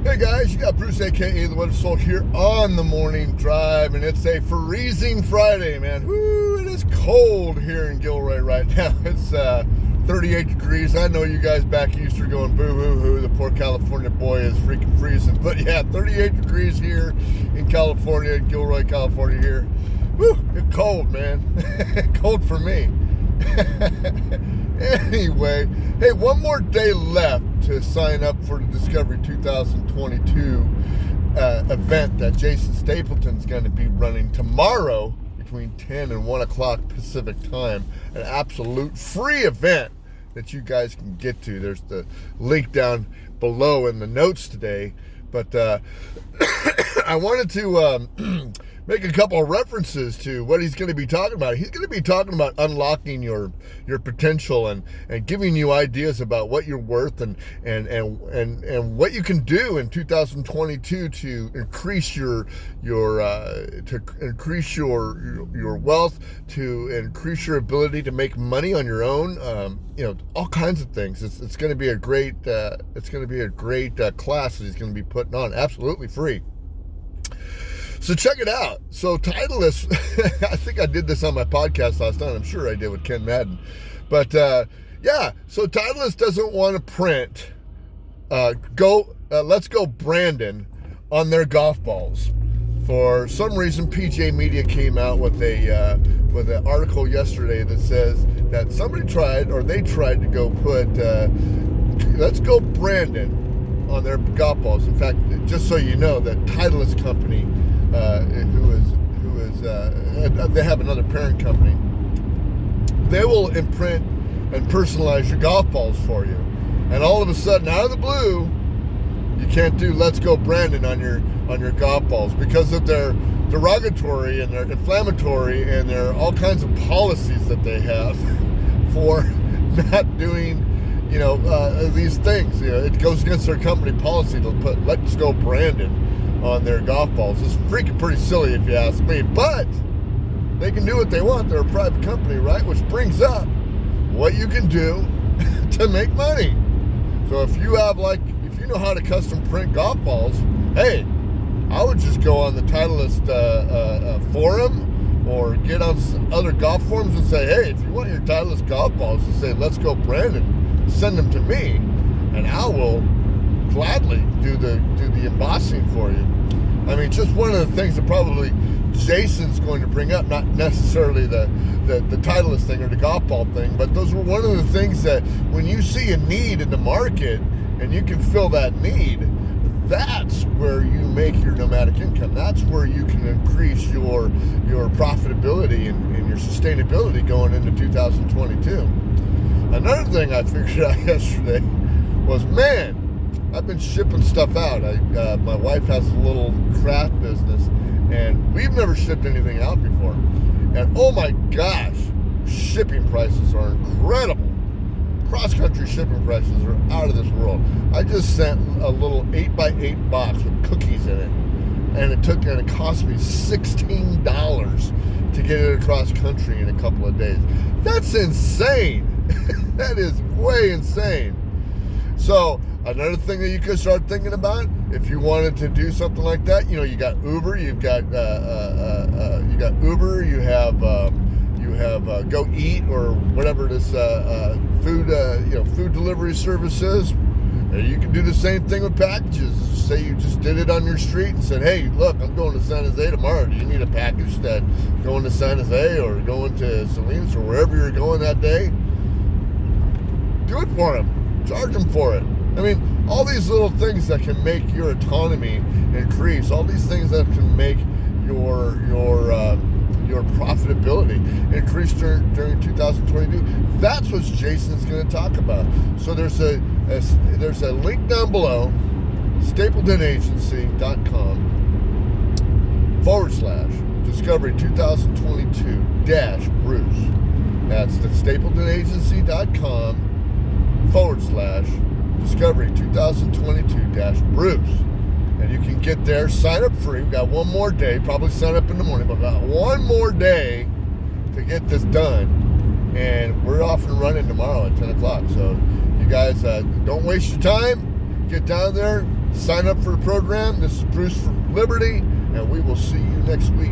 Hey guys, you got Bruce, aka the Weather Soul, here on the morning drive, and it's a freezing Friday, man. Woo, it is cold here in Gilroy right now. It's 38 degrees. I know you guys back east are going boo hoo hoo. The poor California boy is freaking freezing, but yeah, 38 degrees here in California, Gilroy, California. Here, woo, it's cold, man. Cold for me. Anyway, hey, one more day left to sign up for the Discovery 2022 event that Jason Stapleton's going to be running tomorrow between 10 and 1 o'clock Pacific time. An absolute free event that you guys can get to. There's the link down below in the notes today. But I wanted to make a couple of references to what he's going to be talking about. He's going to be talking about unlocking your potential and giving you ideas about what you're worth and what you can do in 2022 to increase your wealth, to increase your ability to make money on your own. All kinds of things. It's going to be a great class that he's going to be putting on, absolutely free. So check it out. So Titleist, I think I did this on my podcast last night. I'm sure I did with Ken Madden. But so Titleist doesn't want to print Let's Go Brandon on their golf balls. For some reason, PGA Media came out with an article yesterday that says that they tried to go put Let's Go Brandon on their golf balls. In fact, just so you know, that Titleist company, they have another parent company. They will imprint and personalize your golf balls for you. And all of a sudden, out of the blue, you can't do Let's Go Brandon on your golf balls because of their derogatory and their inflammatory and their all kinds of policies that they have for not doing these things. It goes against their company policy to put Let's Go Brandon on their golf balls. It's freaking pretty silly if you ask me, but they can do what they want. They're a private company, right? Which brings up what you can do to make money. So if you know how to custom print golf balls, hey, I would just go on the Titleist forum or get on other golf forums and say, hey, if you want your Titleist golf balls to say Let's Go Brandon, send them to me, and I will gladly do the embossing for you. I mean, just one of the things that probably Jason's going to bring up, not necessarily the Titleist thing or the golf ball thing, but those were one of the things that when you see a need in the market and you can fill that need, that's where you make your nomadic income. That's where you can increase your profitability and your sustainability going into 2022. Another thing I figured out yesterday was, man, I've been shipping stuff out. My wife has a little craft business, and we've never shipped anything out before. And oh my gosh, shipping prices are incredible. Cross-country shipping prices are out of this world. I just sent a little 8x8 box with cookies in it, and it cost me $16 to get it across country in a couple of days. That's insane. That is way insane. So another thing that you could start thinking about, if you wanted to do something like that, you got Uber, you got Uber, you have Go Eat or whatever this food delivery service is. You can do the same thing with packages. Say you just did it on your street and said, hey, look, I'm going to San Jose tomorrow. Do you need a package that going to San Jose or going to Salinas or wherever you're going that day? Do it for them. Charge them for it. I mean, all these little things that can make your autonomy increase, all these things that can make your profitability increase during 2022. That's what Jason's going to talk about. So there's a link down below, StapletonAgency.com/Discovery 2022-Bruce. That's the StapletonAgency.com/Discovery 2022-Bruce. And you can get there, sign up free. We've got one more day, probably sign up in the morning, but we've got one more day to get this done. And we're off and running tomorrow at 10 o'clock. So you guys, don't waste your time. Get down there, sign up for the program. This is Bruce from Liberty, and we will see you next week.